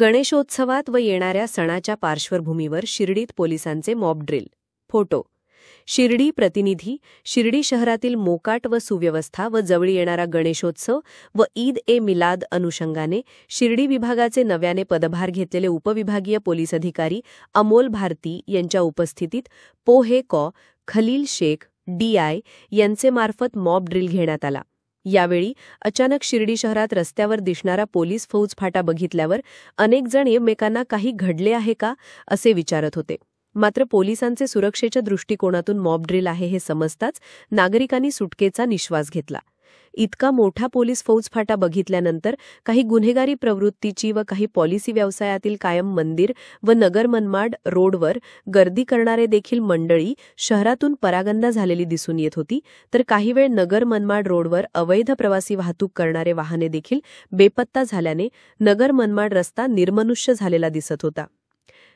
गणेशोत्सवात व येणाऱ्या सणाच्या पार्श्वभूमीवर शिर्डीत पोलिसांचे मॉब ड्रिल. फोटो. शिर्डी प्रतिनिधी. शिर्डी शहरातील मोकाट व सुव्यवस्था व जवळ येणारा गणेशोत्सव व ईद ए मिलाद अनुषंगाने शिर्डी विभागाचे नव्याने पदभार घेतलेले उपविभागीय पोलीस अधिकारी अमोल भारती यांच्या उपस्थितीत पोहे कॉ खलील शेख DI यांचे मार्फत मॉब ड्रिल घेण्यात आला. यावेळी अचानक शिर्डी शहरात रस्त्यावर दिसणारा पोलीस फौज फाटा बघितल्यावर अनेक जण एकमेकांना काही घडले आहे का असे विचारत होते. मात्र पोलिसांचे सुरक्षेच्या दृष्टिकोनातून मॉब ड्रिल आहे हे समजताच नागरिकांनी सुटकेचा निश्वास घेतला. इतका मोठा पोलीस फौज फाटा बघितल्यानंतर काही गुन्हेगारी प्रवृत्तीची व काही पॉलिसी व्यवसायातील कायम मंदिर व नगर मनमाड रोडवर गर्दी करणारे देखील मंडळी शहरातून परागंदा झालेली दिसून येत होती, तर काही वेळ नगर मनमाड रोडवर अवैध प्रवासी वाहतूक करणारे वाहने देखील बेपत्ता झाल्याने नगर मनमाड रस्ता निर्मनुष्य झालेला दिसत होता.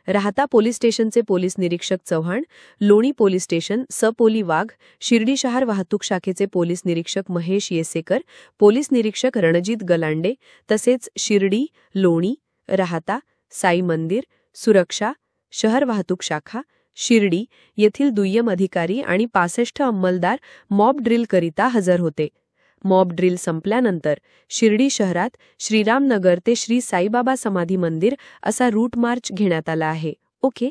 राहता पोलीस स्टेशनचे पोलीस निरीक्षक चव्हाण, लोणी पोलीस स्टेशन सपोली वाघ, शिर्डी शहर वाहतूक शाखेचे पोलीस निरीक्षक महेश येसेकर, पोलीस निरीक्षक रणजित गलांडे तसेच शिर्डी, लोणी, राहता, साई मंदिर, सुरक्षा, शहर वाहतूक शाखा, शिर्डी येथील दुय्यम अधिकारी आणि 65 अंमलदार मॉब ड्रिलकरिता हजर होते. मॉब ड्रिल संपल्यानंतर शिर्डी शहरात श्रीरामनगर ते श्री साईबाबा समाधी मंदिर असा रूट मार्च घेण्यात आला आहे. ओके.